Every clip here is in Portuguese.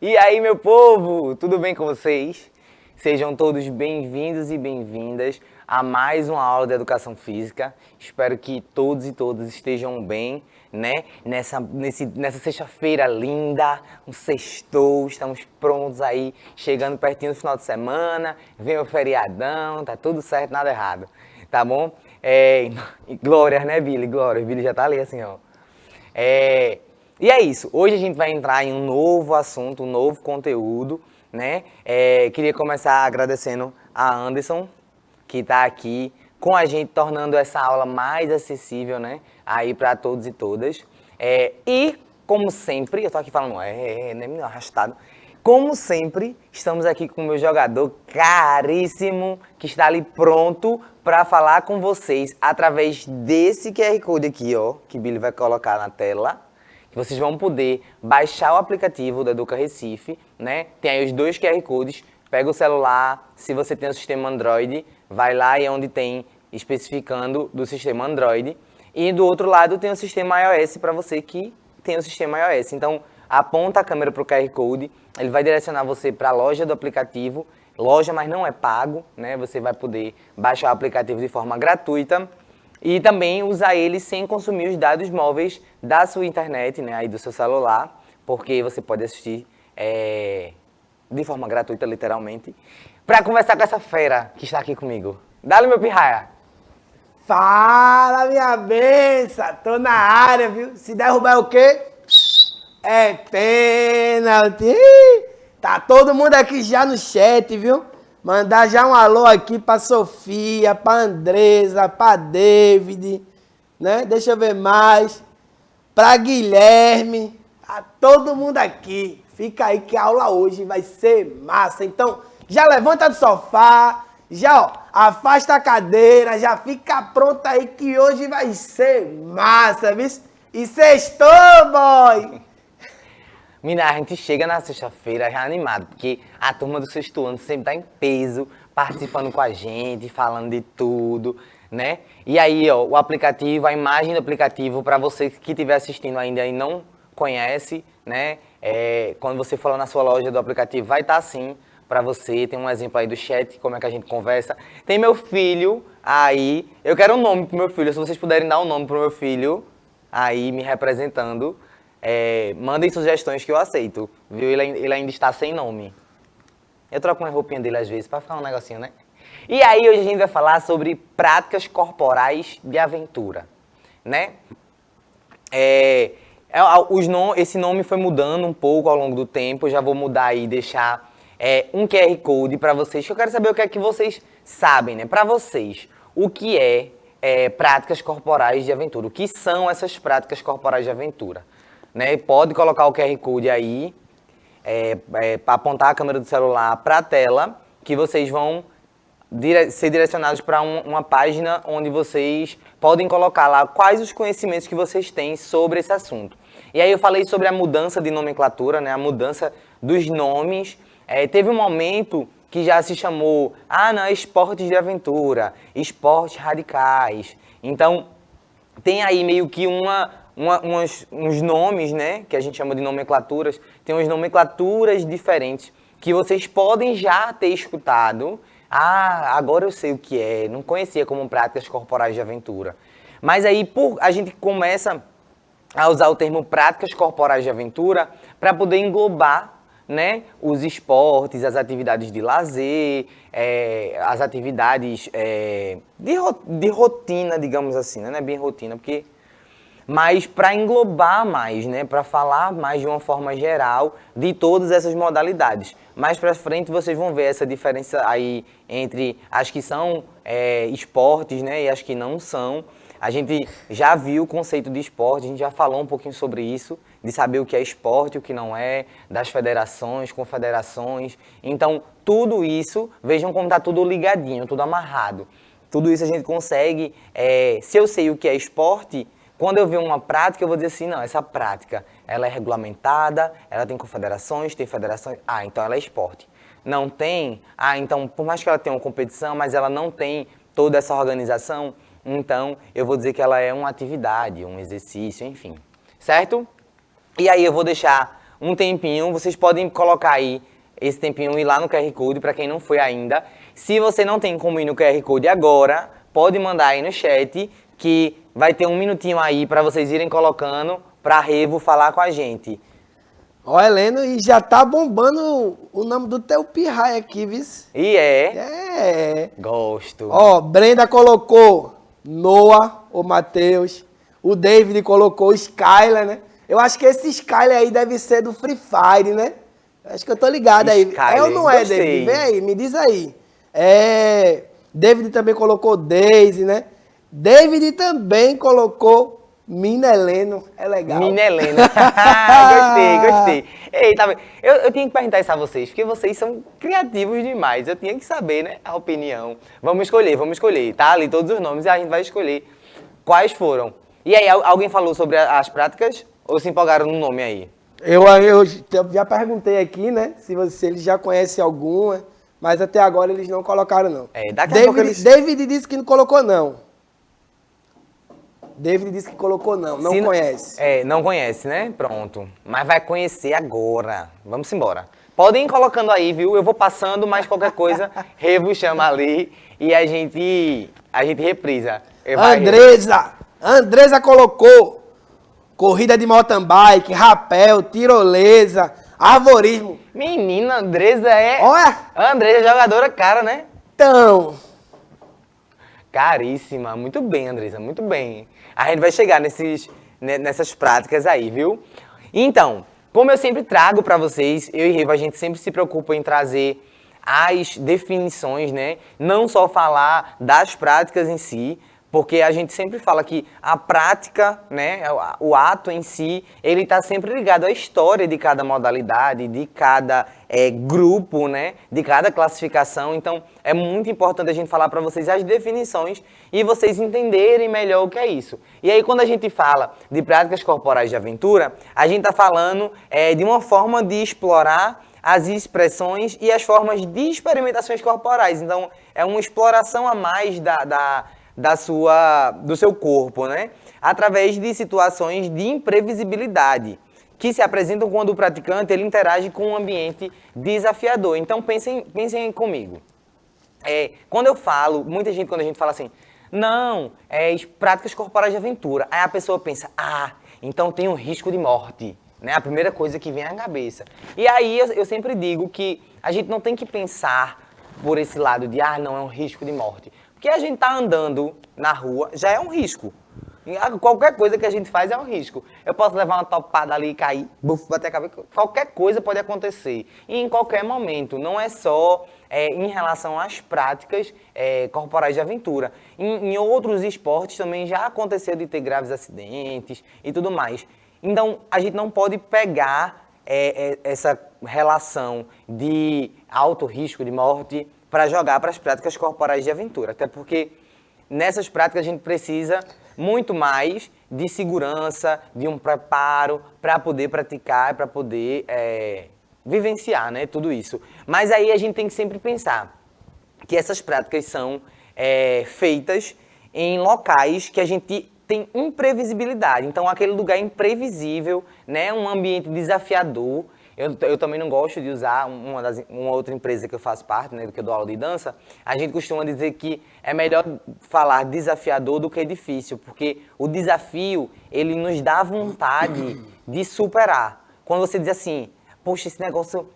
E aí, meu povo, tudo bem com vocês? Sejam todos bem-vindos e bem-vindas a mais uma aula de Educação Física. Espero que todos e todas estejam bem, né? Nessa sexta-feira linda, um sextou, estamos prontos aí, chegando pertinho do final de semana, vem o feriadão, tá tudo certo, nada errado, tá bom? Glória, né, Billy? Glória, Billy já tá ali assim, ó. E é isso, hoje a gente vai entrar em um novo assunto, um novo conteúdo, né? Queria começar agradecendo a Anderson, que está aqui com a gente, tornando essa aula mais acessível, né? Aí para todos e todas. E, como sempre, eu tô aqui falando, nem me arrastado. Como sempre, estamos aqui com o meu jogador caríssimo, que está ali pronto para falar com vocês através desse QR Code aqui, ó, que o Billy vai colocar na tela. Que vocês vão poder baixar o aplicativo da Educa Recife, né? Tem aí os dois QR Codes, pega o celular, se você tem o sistema Android, vai lá e é onde tem especificando do sistema Android. E do outro lado tem o sistema iOS para você que tem o sistema iOS. Então, aponta a câmera para o QR Code, ele vai direcionar você para a loja do aplicativo, loja, mas não é pago, né? Você vai poder baixar o aplicativo de forma gratuita e também usar ele sem consumir os dados móveis da sua internet, né, aí do seu celular, porque você pode assistir de forma gratuita, literalmente, para conversar com essa fera que está aqui comigo. Dá-lhe, meu pirraia. Fala, minha benção! Tô na área, viu? Se derrubar é o quê? É pênalti! Tá todo mundo aqui já no chat, viu? Mandar já um alô aqui pra Sofia, pra Andresa, pra David, né? Deixa eu ver mais. Pra Guilherme. Tá todo mundo aqui. Fica aí que a aula hoje vai ser massa. Então, já levanta do sofá, já, ó, afasta a cadeira, já fica pronto aí que hoje vai ser massa, viu? E sextou, boy! Mina, a gente chega na sexta-feira já animado, porque a turma do sexto ano sempre tá em peso, participando com a gente, falando de tudo, né? E aí, ó, o aplicativo, a imagem do aplicativo, para você que estiver assistindo ainda e não conhece, né? Quando você for lá na sua loja do aplicativo, vai estar assim para você. Tem um exemplo aí do chat, como é que a gente conversa. Tem meu filho aí, eu quero um nome pro meu filho, se vocês puderem dar um nome pro meu filho aí, me representando. Mandem sugestões que eu aceito, viu? Ele ainda está sem nome. Eu troco uma roupinha dele às vezes para ficar um negocinho, né? E aí hoje a gente vai falar sobre práticas corporais de aventura, né? Esse nome foi mudando um pouco ao longo do tempo, eu já vou mudar aí, deixar um QR Code para vocês, que eu quero saber o que é que vocês sabem, né? Para vocês, o que práticas corporais de aventura? O que são essas práticas corporais de aventura? Né? Pode colocar o QR Code aí, para apontar a câmera do celular para a tela, que vocês vão ser direcionados para uma página onde vocês podem colocar lá quais os conhecimentos que vocês têm sobre esse assunto. E aí eu falei sobre a mudança de nomenclatura, né? A mudança dos nomes. Teve um momento que já se chamou, não, esportes de aventura, esportes radicais. Então, tem aí meio que uns nomes, né, que a gente chama de nomenclaturas, tem umas nomenclaturas diferentes que vocês podem já ter escutado. Agora eu sei o que é, não conhecia como práticas corporais de aventura. Mas aí a gente começa a usar o termo práticas corporais de aventura para poder englobar, né, os esportes, as atividades de lazer, as atividades de rotina, digamos assim, né? Não é bem rotina, porque... Mas para englobar mais, né, para falar mais de uma forma geral de todas essas modalidades. Mais para frente vocês vão ver essa diferença aí entre as que são esportes, né, e as que não são. A gente já viu o conceito de esporte, a gente já falou um pouquinho sobre isso, de saber o que é esporte e o que não é, das federações, confederações. Então, tudo isso, vejam como está tudo ligadinho, tudo amarrado. Tudo isso a gente consegue, se eu sei o que é esporte, quando eu ver uma prática, eu vou dizer assim, não, essa prática, ela é regulamentada, ela tem confederações, tem federações, então ela é esporte. Não tem, então por mais que ela tenha uma competição, mas ela não tem toda essa organização, então eu vou dizer que ela é uma atividade, um exercício, enfim, certo? E aí eu vou deixar um tempinho, vocês podem colocar aí esse tempinho e ir lá no QR Code, para quem não foi ainda. Se você não tem como ir no QR Code agora, pode mandar aí no chat, que vai ter um minutinho aí para vocês irem colocando, para Revo falar com a gente. Ó, Heleno, e já tá bombando o nome do teu pirraia aqui, viu? E Gosto. Gosto. Ó, Brenda colocou Noah, o Matheus. O David colocou Skyler, né? Eu acho que esse Skyler aí deve ser do Free Fire, né? Acho que eu tô ligado aí. Skyler, É ou não é, gostei. David? Vem aí, me diz aí. David também colocou Daisy, né? David também colocou Mina Heleno. É legal. Mina Helena. Gostei. Ei, tá vendo? Eu tinha que perguntar isso a vocês, porque vocês são criativos demais. Eu tinha que saber, né, a opinião. Vamos escolher. Tá ali todos os nomes e a gente vai escolher quais foram. E aí, alguém falou sobre as práticas ou se empolgaram no nome aí? Eu já perguntei aqui, né? Se eles já conhecem alguma, mas até agora eles não colocaram, não. Daqui a pouco eles... David disse que não colocou, não. David disse que colocou, não conhece. Não conhece, né? Pronto. Mas vai conhecer agora. Vamos embora. Podem ir colocando aí, viu? Eu vou passando, mas qualquer coisa, Revo chama ali e a gente reprisa. Andresa colocou corrida de mountain bike, rapel, tirolesa, arvorismo. Menina, Andresa é... Olha! Andresa é jogadora cara, né? Então... Caríssima. Muito bem, Andresa, muito bem. A gente vai chegar nessas práticas aí, viu? Então, como eu sempre trago pra vocês, eu e Revo, a gente sempre se preocupa em trazer as definições, né? Não só falar das práticas em si, porque a gente sempre fala que a prática, né, o ato em si, ele está sempre ligado à história de cada modalidade, de cada grupo, né, de cada classificação. Então, é muito importante a gente falar para vocês as definições e vocês entenderem melhor o que é isso. E aí, quando a gente fala de práticas corporais de aventura, a gente está falando de uma forma de explorar as expressões e as formas de experimentações corporais. Então, é uma exploração a mais do seu corpo, né? Através de situações de imprevisibilidade, que se apresentam quando o praticante ele interage com um ambiente desafiador. Então, pensem comigo. Quando eu falo, muita gente, quando a gente fala assim, não, práticas corporais de aventura, aí a pessoa pensa, então tem um risco de morte, né? A primeira coisa que vem à cabeça. E aí eu sempre digo que a gente não tem que pensar por esse lado de, não, é um risco de morte. Porque a gente tá andando na rua, já é um risco. Qualquer coisa que a gente faz é um risco. Eu posso levar uma topada ali e cair, bater a cabeça. Qualquer coisa pode acontecer. E em qualquer momento. Não é só em relação às práticas corporais de aventura. Em outros esportes também já aconteceu de ter graves acidentes e tudo mais. Então, a gente não pode pegar essa relação de alto risco de morte para jogar para as práticas corporais de aventura. Até porque nessas práticas a gente precisa muito mais de segurança, de um preparo para poder praticar, para poder vivenciar, né, tudo isso. Mas aí a gente tem que sempre pensar que essas práticas são feitas em locais que a gente tem imprevisibilidade. Então, aquele lugar imprevisível, né, um ambiente desafiador. Eu também não gosto de usar uma outra empresa que eu faço parte, né, que eu dou aula de dança. A gente costuma dizer que é melhor falar desafiador do que difícil, porque o desafio, ele nos dá vontade de superar. Quando você diz assim, poxa, esse negócio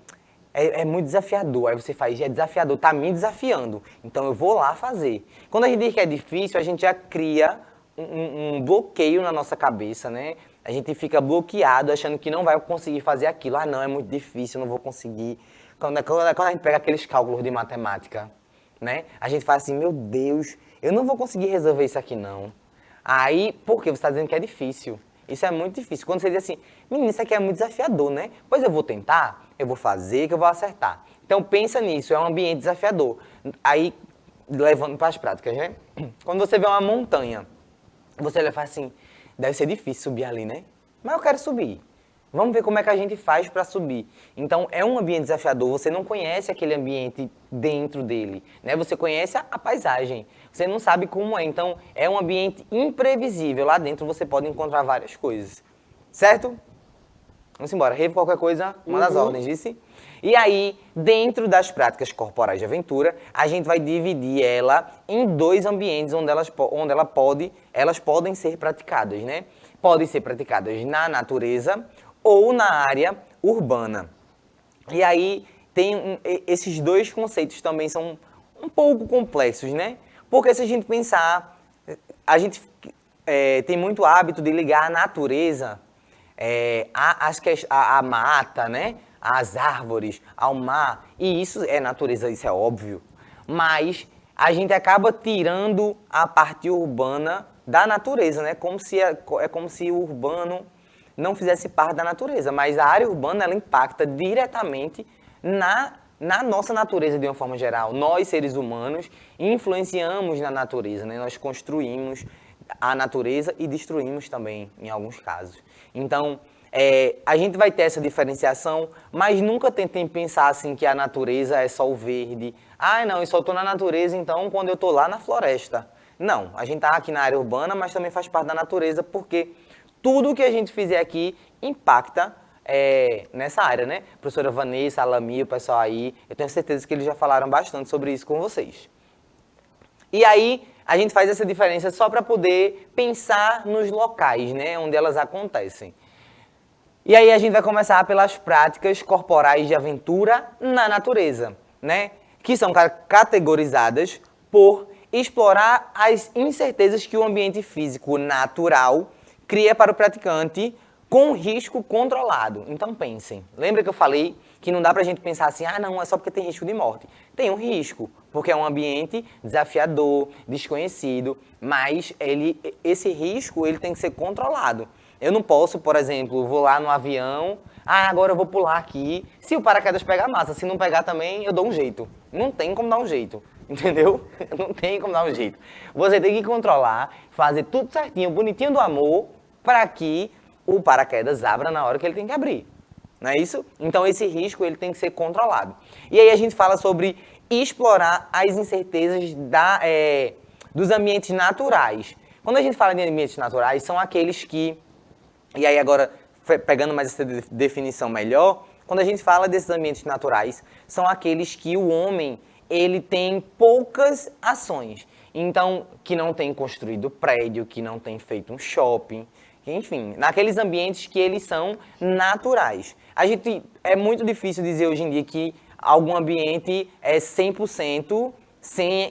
é muito desafiador, aí você faz, é desafiador, tá me desafiando, então eu vou lá fazer. Quando a gente diz que é difícil, a gente já cria um bloqueio na nossa cabeça, né? A gente fica bloqueado, achando que não vai conseguir fazer aquilo. Não, é muito difícil, eu não vou conseguir. Quando a gente pega aqueles cálculos de matemática, né? A gente fala assim, meu Deus, eu não vou conseguir resolver isso aqui, não. Aí, por quê? Você está dizendo que é difícil. Isso é muito difícil. Quando você diz assim, menino, isso aqui é muito desafiador, né? Pois eu vou tentar, eu vou fazer, que eu vou acertar. Então, pensa nisso, é um ambiente desafiador. Aí, levando para as práticas, né? Quando você vê uma montanha, você vai falar assim, deve ser difícil subir ali, né? Mas eu quero subir. Vamos ver como é que a gente faz para subir. Então, é um ambiente desafiador. Você não conhece aquele ambiente dentro dele, né? Você conhece a paisagem. Você não sabe como é. Então, é um ambiente imprevisível. Lá dentro você pode encontrar várias coisas. Certo? Vamos embora. Rave qualquer coisa, uma das ordens, disse? E aí, dentro das práticas corporais de aventura, a gente vai dividir ela em 2 ambientes onde elas podem ser praticadas, né? Podem ser praticadas na natureza ou na área urbana. E aí, esses 2 conceitos também são um pouco complexos, né? Porque se a gente pensar, a gente tem muito hábito de ligar a natureza a mata, né? Às árvores, ao mar, e isso é natureza, isso é óbvio. Mas a gente acaba tirando a parte urbana da natureza, né? É como se o urbano não fizesse parte da natureza, mas a área urbana ela impacta diretamente na nossa natureza de uma forma geral. Nós, seres humanos, influenciamos na natureza, né? Nós construímos a natureza e destruímos também, em alguns casos. Então, a gente vai ter essa diferenciação, mas nunca tentem pensar assim que a natureza é só o verde. Ah, não, eu só estou na natureza, então, quando eu estou lá na floresta. Não, a gente está aqui na área urbana, mas também faz parte da natureza, porque tudo que a gente fizer aqui impacta nessa área, né? Professora Vanessa, Alami, o pessoal aí, eu tenho certeza que eles já falaram bastante sobre isso com vocês. E aí, a gente faz essa diferença só para poder pensar nos locais, né? Onde elas acontecem. E aí a gente vai começar pelas práticas corporais de aventura na natureza, né? Que são categorizadas por explorar as incertezas que o ambiente físico natural cria para o praticante com risco controlado. Então pensem, lembra que eu falei que não dá pra gente pensar assim, ah não, é só porque tem risco de morte. Tem um risco, porque é um ambiente desafiador, desconhecido, mas esse risco ele tem que ser controlado. Eu não posso, por exemplo, vou lá no avião, agora eu vou pular aqui. Se o paraquedas pegar massa, se não pegar também, eu dou um jeito. Não tem como dar um jeito, entendeu? Não tem como dar um jeito. Você tem que controlar, fazer tudo certinho, bonitinho do amor, para que o paraquedas abra na hora que ele tem que abrir. Não é isso? Então esse risco ele tem que ser controlado. E aí a gente fala sobre explorar as incertezas dos ambientes naturais. Quando a gente fala de ambientes naturais, são aqueles que... E aí agora, pegando mais essa definição melhor, quando a gente fala desses ambientes naturais, são aqueles que o homem ele tem poucas ações. Então, que não tem construído prédio, que não tem feito um shopping, enfim, naqueles ambientes que eles são naturais. É muito difícil dizer hoje em dia que algum ambiente é 100% sem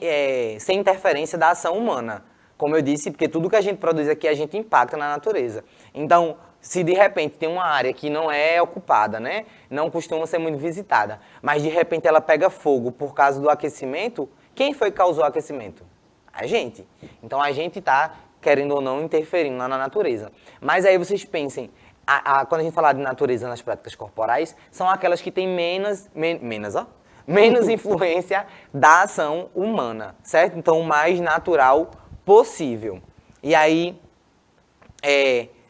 interferência da ação humana. Como eu disse, porque tudo que a gente produz aqui, a gente impacta na natureza. Então, se de repente tem uma área que não é ocupada, né? Não costuma ser muito visitada, mas de repente ela pega fogo por causa do aquecimento, quem foi que causou o aquecimento? A gente. Então a gente está, querendo ou não, interferindo lá na natureza. Mas aí vocês pensem, quando a gente falar de natureza nas práticas corporais, são aquelas que têm menos influência da ação humana, certo? Então, o mais natural possível. E aí,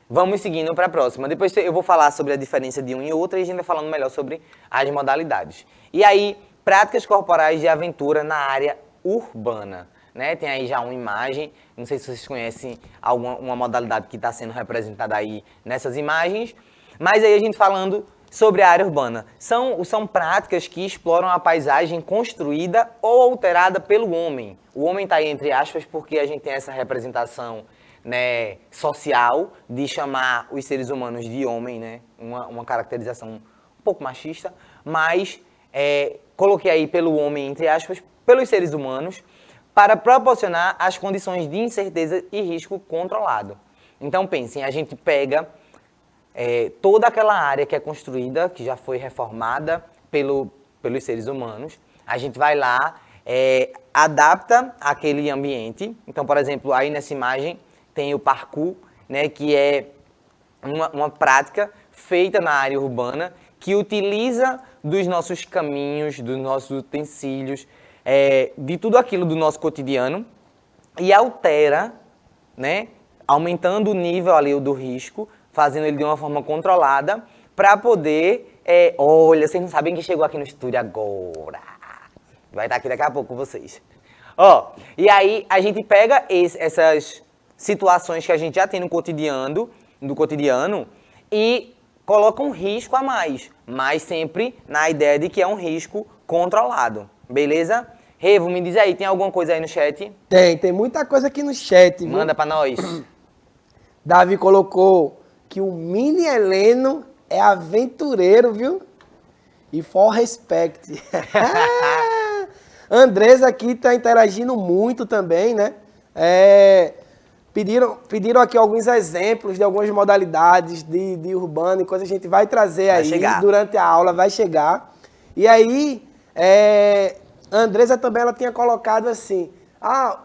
vamos seguindo para a próxima. Depois eu vou falar sobre a diferença de um e outro e a gente vai falando melhor sobre as modalidades. E aí, práticas corporais de aventura na área urbana. Né? Tem aí já uma imagem, não sei se vocês conhecem uma modalidade que está sendo representada aí nessas imagens, mas aí a gente falando sobre a área urbana. São práticas que exploram a paisagem construída ou alterada pelo homem. O homem está aí entre aspas porque a gente tem essa representação, né, social de chamar os seres humanos de homem, né? Uma caracterização um pouco machista, mas coloquei aí pelo homem, entre aspas, pelos seres humanos, para proporcionar as condições de incerteza e risco controlado. Então pensem, a gente pega toda aquela área que é construída, que já foi reformada pelos seres humanos, a gente vai lá, adapta aquele ambiente. Então, por exemplo, aí nessa imagem tem o parkour, né, que é uma prática feita na área urbana que utiliza dos nossos caminhos, dos nossos utensílios, de tudo aquilo do nosso cotidiano e altera, né, aumentando o nível ali do risco, fazendo ele de uma forma controlada para poder... olha, vocês não sabem quem chegou aqui no estúdio agora. Vai estar aqui daqui a pouco com vocês. E aí a gente pega essas situações que a gente já tem no cotidiano e coloca um risco a mais, mas sempre na ideia de que é um risco controlado, beleza? Revo, me diz aí, tem alguma coisa aí no chat? Tem muita coisa aqui no chat, viu? Manda pra nós. Davi colocou que o Mini Heleno é aventureiro, viu? E for respect. Andresa aqui tá interagindo muito também, né? Pediram aqui alguns exemplos de algumas modalidades de urbano e coisa que a gente vai trazer Vai aí chegar. durante a aula, vai chegar. E aí, a Andresa também ela tinha colocado assim,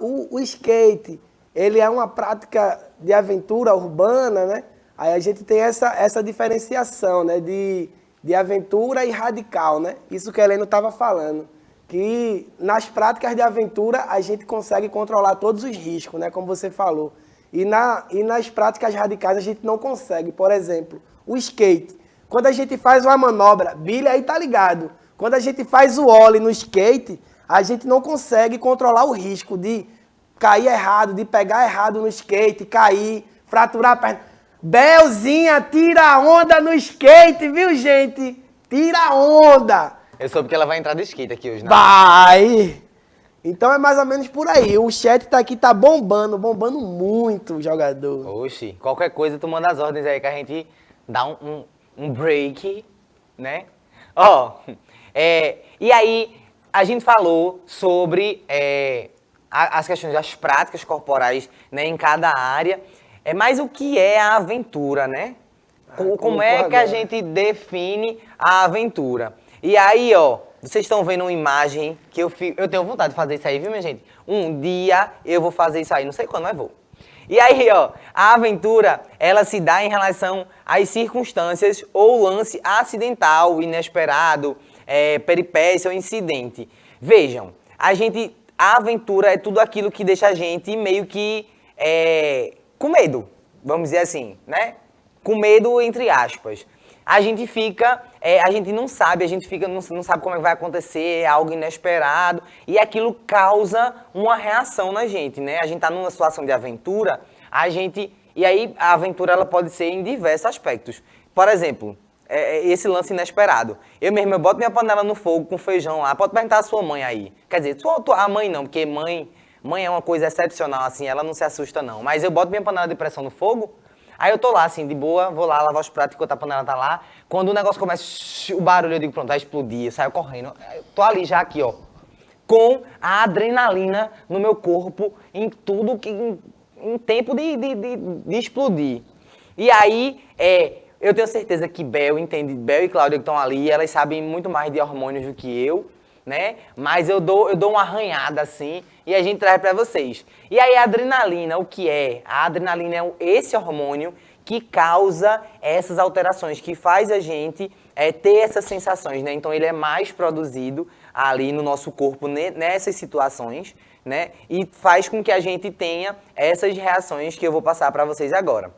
o skate, ele é uma prática de aventura urbana, né? Aí a gente tem essa diferenciação, né? De aventura e radical, né? Isso que a Helena estava falando. Que nas práticas de aventura a gente consegue controlar todos os riscos, né? Como você falou. E nas práticas radicais a gente não consegue. Por exemplo, o skate. Quando a gente faz uma manobra, Billy aí tá ligado. Quando a gente faz o ollie no skate, a gente não consegue controlar o risco de cair errado, de pegar errado no skate, cair, fraturar a perna. Belzinha, tira onda no skate, viu, gente? Tira onda. Eu soube que ela vai entrar de skate aqui hoje, né? Vai! Então é mais ou menos por aí. O chat tá aqui, tá bombando muito o jogador. Oxi, qualquer coisa tu manda as ordens aí que a gente dá um break, né? Ó, e aí a gente falou sobre as questões das práticas corporais, né, em cada área. Mas o que é a aventura, né? Como é que a gente define a aventura? E aí, ó, vocês estão vendo uma imagem que eu tenho vontade de fazer isso aí, viu, minha gente? Um dia eu vou fazer isso aí, não sei quando, mas vou. E aí, ó, a aventura, ela se dá em relação às circunstâncias ou lance acidental, inesperado, peripécia ou incidente. Vejam, a aventura é tudo aquilo que deixa a gente meio que com medo, vamos dizer assim, né? Com medo, entre aspas. A gente fica, a gente não sabe, não sabe como é que vai acontecer, é algo inesperado, e aquilo causa uma reação na gente, né? A gente tá numa situação de aventura, e aí a aventura ela pode ser em diversos aspectos. Por exemplo, esse lance inesperado. Eu boto minha panela no fogo com feijão lá, pode perguntar à sua mãe aí. Quer dizer, a mãe não, porque mãe é uma coisa excepcional, assim, ela não se assusta não. Mas eu boto minha panela de pressão no fogo, aí eu tô lá, assim, de boa, vou lá lavar os pratos enquanto a panela tá lá. Quando o negócio começa, o barulho, eu digo, pronto, vai explodir, eu saio correndo. Eu tô ali já aqui, ó, com a adrenalina no meu corpo, em tudo, em tempo de explodir. E aí, eu tenho certeza que Bel e Cláudia que estão ali, elas sabem muito mais de hormônios do que eu, né? Mas eu dou uma arranhada assim e a gente traz para vocês. E aí a adrenalina, o que é? A adrenalina é esse hormônio que causa essas alterações, que faz a gente ter essas sensações, né? Então ele é mais produzido ali no nosso corpo nessas situações, né? E faz com que a gente tenha essas reações que eu vou passar para vocês agora.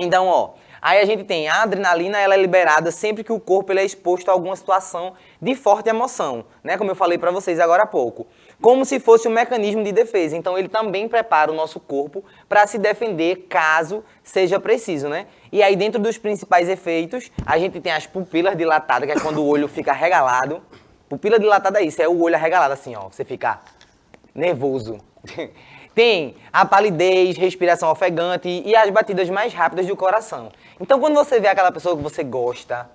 Então, ó, aí a gente tem a adrenalina, ela é liberada sempre que o corpo ele é exposto a alguma situação de forte emoção, né? Como eu falei para vocês agora há pouco. Como se fosse um mecanismo de defesa. Então, ele também prepara o nosso corpo para se defender caso seja preciso, né? E aí, dentro dos principais efeitos, a gente tem as pupilas dilatadas, que é quando o olho fica arregalado. Pupila dilatada é isso, é o olho arregalado assim, ó. Você fica nervoso. Tem a palidez, respiração ofegante e as batidas mais rápidas do coração. Então, quando você vê aquela pessoa que você gosta,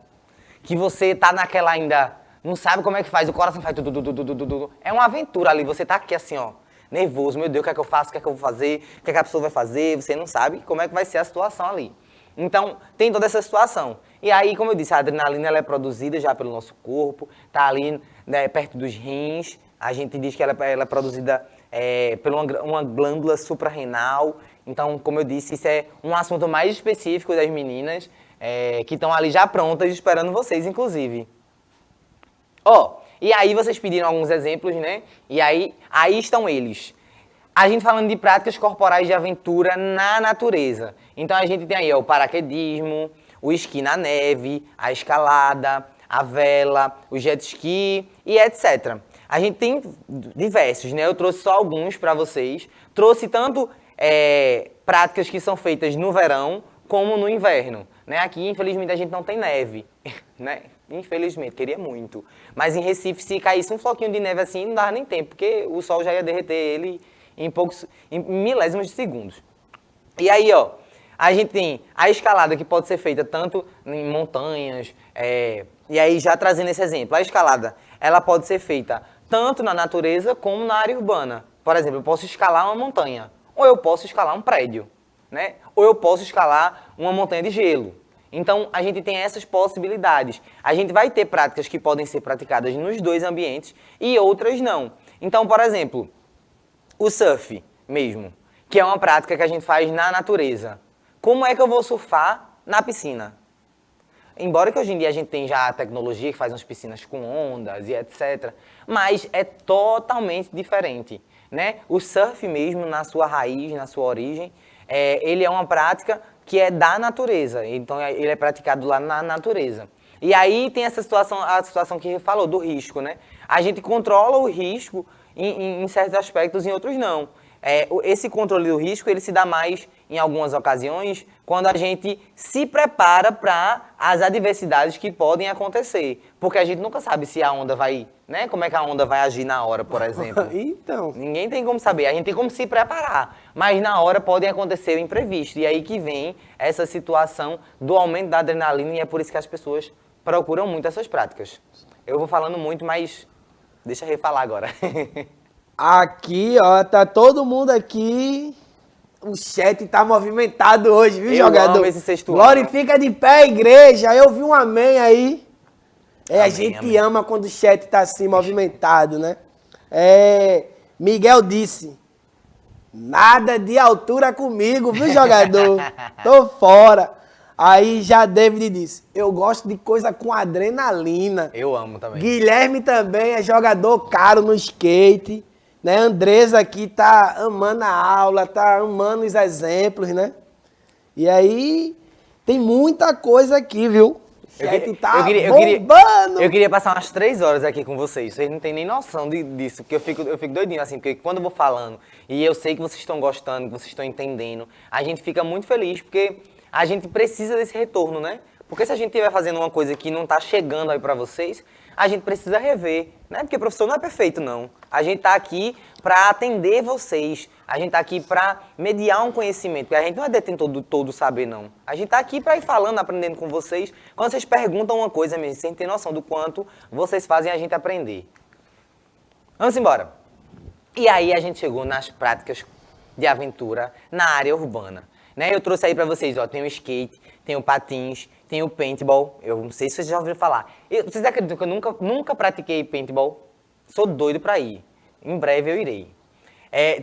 que você tá naquela ainda, não sabe como é que faz, o coração faz tudo, é uma aventura ali, você tá aqui assim, ó, nervoso, meu Deus, o que é que eu faço, o que é que eu vou fazer, o que é que a pessoa vai fazer, você não sabe como é que vai ser a situação ali. Então, tem toda essa situação. E aí, como eu disse, a adrenalina ela é produzida já pelo nosso corpo, tá ali, né, perto dos rins, a gente diz que ela é produzida por uma glândula suprarrenal. Então, como eu disse, isso é um assunto mais específico das meninas, que estão ali já prontas, esperando vocês, inclusive. E aí vocês pediram alguns exemplos, né? E aí estão eles. A gente falando de práticas corporais de aventura na natureza. Então, a gente tem aí o paraquedismo, o esqui na neve, a escalada, a vela, o jet ski e etc. A gente tem diversos, né? Eu trouxe só alguns para vocês. Trouxe tanto práticas que são feitas no verão, como no inverno. Né? Aqui, infelizmente, a gente não tem neve. Né? Infelizmente, queria muito. Mas em Recife, se caísse um floquinho de neve assim, não dava nem tempo, porque o sol já ia derreter ele em milésimos de segundos. E aí, ó, a gente tem a escalada que pode ser feita tanto em montanhas, e aí já trazendo esse exemplo, a escalada, ela pode ser feita tanto na natureza como na área urbana. Por exemplo, eu posso escalar uma montanha, ou eu posso escalar um prédio, né? Ou eu posso escalar uma montanha de gelo. Então, a gente tem essas possibilidades. A gente vai ter práticas que podem ser praticadas nos dois ambientes e outras não. Então, por exemplo, o surf mesmo, que é uma prática que a gente faz na natureza. Como é que eu vou surfar na piscina? Embora que hoje em dia a gente tem já a tecnologia que faz umas piscinas com ondas e etc. Mas é totalmente diferente, né? O surf mesmo, na sua raiz, na sua origem, ele é uma prática que é da natureza. Então ele é praticado lá na natureza. E aí tem essa situação, a situação que falou do risco, né? A gente controla o risco em certos aspectos, em outros não. Esse controle do risco, ele se dá mais, em algumas ocasiões, quando a gente se prepara para as adversidades que podem acontecer. Porque a gente nunca sabe se a onda vai, né? Como é que a onda vai agir na hora, por exemplo. Então. Ninguém tem como saber, a gente tem como se preparar. Mas na hora podem acontecer o imprevisto. E aí que vem essa situação do aumento da adrenalina e é por isso que as pessoas procuram muito essas práticas. Eu vou falando muito, mas deixa eu refalar agora. Aqui, ó, tá todo mundo aqui. O chat tá movimentado hoje, viu, Eu jogador? amo esse sexto ano. Glorifica de pé a igreja. Eu vi um amém aí. A Amém, gente amém. ama quando o chat tá assim, movimentado, né? Miguel disse, nada de altura comigo, viu, jogador? Tô fora. Aí já David disse, eu gosto de coisa com adrenalina. Eu amo também. Guilherme também é jogador caro no skate, né? Andresa aqui tá amando a aula, tá amando os exemplos, né? E aí tem muita coisa aqui, viu? Bombando! Eu queria passar umas 3 horas aqui com vocês. Vocês não têm nem noção disso, porque eu fico doidinho, assim, porque quando eu vou falando, e eu sei que vocês estão gostando, que vocês estão entendendo, a gente fica muito feliz, porque a gente precisa desse retorno, né? Porque se a gente estiver fazendo uma coisa que não está chegando aí para vocês, a gente precisa rever, né? Porque o professor não é perfeito, não. A gente está aqui para atender vocês. A gente está aqui para mediar um conhecimento. Porque a gente não é detentor do todo saber, não. A gente está aqui para ir falando, aprendendo com vocês. Quando vocês perguntam uma coisa mesmo, sem ter noção do quanto vocês fazem a gente aprender. Vamos embora. E aí a gente chegou nas práticas de aventura na área urbana. Né? Eu trouxe aí para vocês, ó, tem o skate, tem o patins, tem o paintball. Eu não sei se vocês já ouviram falar. Vocês acreditam que eu nunca pratiquei paintball? Sou doido para ir. Em breve eu irei.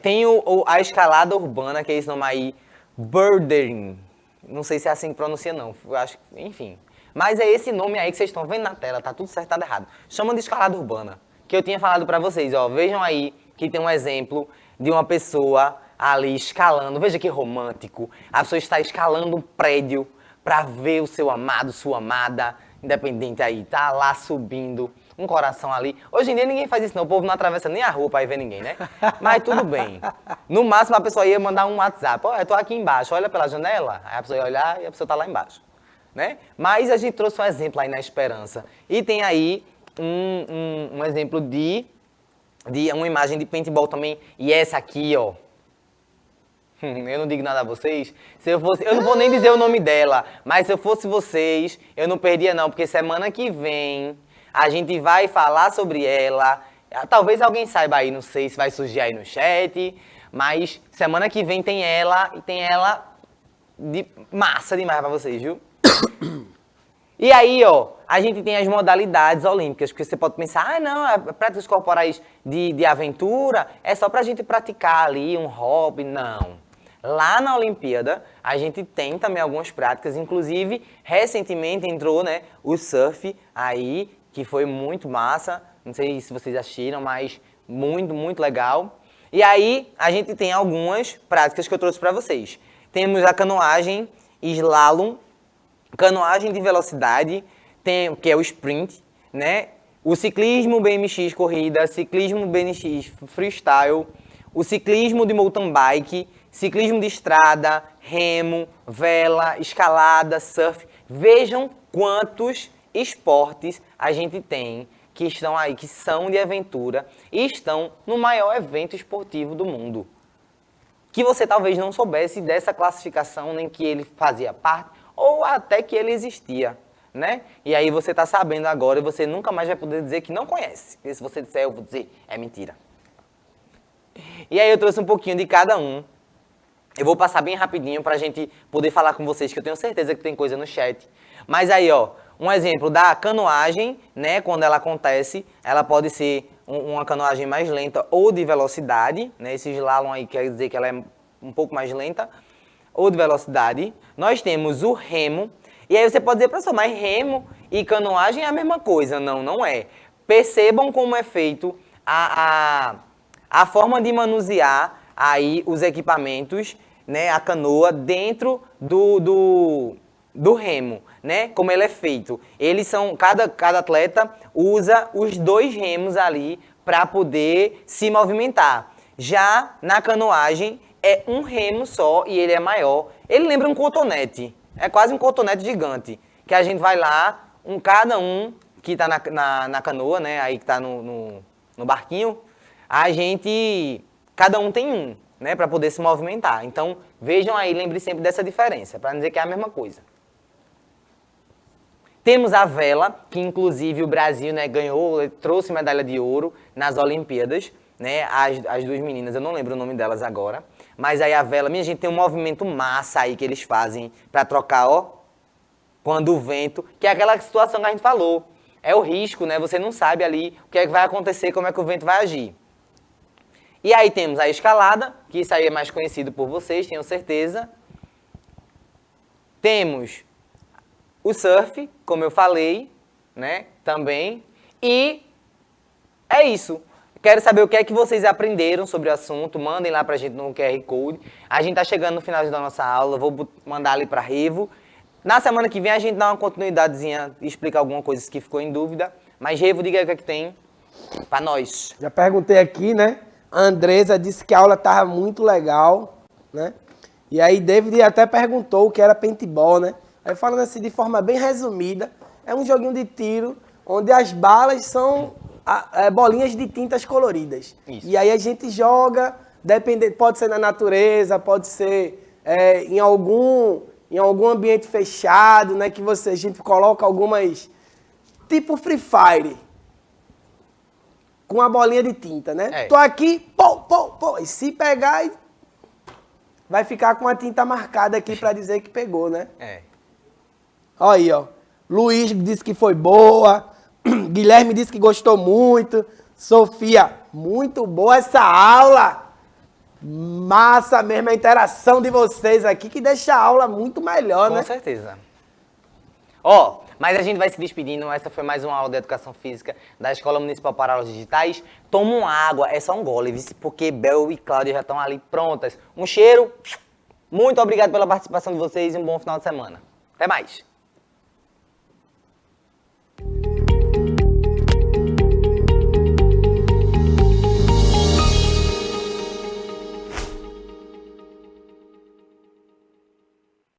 Tem a escalada urbana, que é esse nome aí, bouldering. Não sei se é assim que pronuncia, não. Eu acho, enfim. Mas é esse nome aí que vocês estão vendo na tela, tá tudo certo, tá errado. Chama de escalada urbana, que eu tinha falado para vocês, ó. Vejam aí que tem um exemplo de uma pessoa ali escalando. Veja que romântico. A pessoa está escalando um prédio para ver o seu amado, sua amada, independente aí, tá lá subindo, um coração ali. Hoje em dia ninguém faz isso não, o povo não atravessa nem a rua para ir ver ninguém, né? Mas tudo bem. No máximo a pessoa ia mandar um WhatsApp, ó, eu tô aqui embaixo, olha pela janela. Aí a pessoa ia olhar e a pessoa tá lá embaixo, né? Mas a gente trouxe um exemplo aí na Esperança. E tem aí um exemplo de uma imagem de paintball também. E essa aqui, ó. Eu não digo nada a vocês. Eu não vou nem dizer o nome dela, mas se eu fosse vocês, eu não perdia não, porque semana que vem a gente vai falar sobre ela. Talvez alguém saiba aí, não sei se vai surgir aí no chat, mas semana que vem tem ela, e tem ela de massa demais pra vocês, viu? E aí, ó, a gente tem as modalidades olímpicas, porque você pode pensar, não, práticas corporais de aventura é só pra gente praticar ali um hobby, não. Lá na Olimpíada, a gente tem também algumas práticas, inclusive, recentemente entrou, né, o surf aí, que foi muito massa, não sei se vocês assistiram, mas muito, muito legal. E aí, a gente tem algumas práticas que eu trouxe para vocês. Temos a canoagem, slalom, canoagem de velocidade, que é o sprint, né, o ciclismo BMX corrida, ciclismo BMX freestyle, o ciclismo de mountain bike, ciclismo de estrada, remo, vela, escalada, surf. Vejam quantos esportes a gente tem que estão aí, que são de aventura e estão no maior evento esportivo do mundo. Que você talvez não soubesse dessa classificação, nem que ele fazia parte, ou até que ele existia, né? E aí você está sabendo agora e você nunca mais vai poder dizer que não conhece. E se você disser, eu vou dizer, é mentira. E aí eu trouxe um pouquinho de cada um. Eu vou passar bem rapidinho para a gente poder falar com vocês, que eu tenho certeza que tem coisa no chat. Mas aí, ó, um exemplo da canoagem, né? Quando ela acontece, ela pode ser uma canoagem mais lenta ou de velocidade, né? Esse slalom aí quer dizer que ela é um pouco mais lenta, ou de velocidade. Nós temos o remo, e aí você pode dizer, professor, mas remo e canoagem é a mesma coisa. Não, não é. Percebam como é feito a forma de manusear aí os equipamentos, né? A canoa dentro do remo, né? Como ele é feito. Eles são, cada atleta usa os 2 remos ali para poder se movimentar. Já na canoagem é um remo só e ele é maior. Ele lembra um cotonete. É quase um cotonete gigante. Que a gente vai lá, cada um que está na canoa, né? Aí que está no barquinho, cada um tem um, né? Para poder se movimentar. Então, vejam aí, lembre sempre dessa diferença, para não dizer que é a mesma coisa. Temos a vela, que inclusive o Brasil, né, trouxe medalha de ouro nas Olimpíadas, né, as 2 meninas, eu não lembro o nome delas agora, mas aí a vela, minha gente, tem um movimento massa aí que eles fazem para trocar, ó, quando o vento, que é aquela situação que a gente falou, é o risco, né, você não sabe ali o que é que vai acontecer, como é que o vento vai agir. E aí temos a escalada, que isso aí é mais conhecido por vocês, tenho certeza. Temos o surf, como eu falei, né, também. E é isso. Quero saber o que é que vocês aprenderam sobre o assunto. Mandem lá pra gente no QR Code. A gente tá chegando no final da nossa aula. Vou mandar ali pra Revo. Na semana que vem a gente dá uma continuidadezinha e explica alguma coisa que ficou em dúvida. Mas Revo, diga aí o que é que tem pra nós. Já perguntei aqui, né? A Andresa disse que a aula tava muito legal, né? E aí David até perguntou o que era paintball, né? Aí falando assim de forma bem resumida, é um joguinho de tiro onde as balas são bolinhas de tintas coloridas. Isso. E aí a gente joga, pode ser na natureza, pode ser em algum ambiente fechado, né? Que a gente coloca algumas, tipo Free Fire, com a bolinha de tinta, né? Tô aqui, pô, e se pegar, vai ficar com a tinta marcada aqui para dizer que pegou, né? Olha aí, ó. Luiz disse que foi boa. Guilherme disse que gostou muito. Sofia, muito boa essa aula. Massa mesmo a interação de vocês aqui, que deixa a aula muito melhor, né? Com certeza. Ó, mas a gente vai se despedindo. Essa foi mais uma aula de Educação Física da Escola Municipal para Aulas Digitais. Toma uma água, é só um gole, porque Bel e Cláudia já estão ali prontas. Um cheiro. Muito obrigado pela participação de vocês e um bom final de semana. Até mais.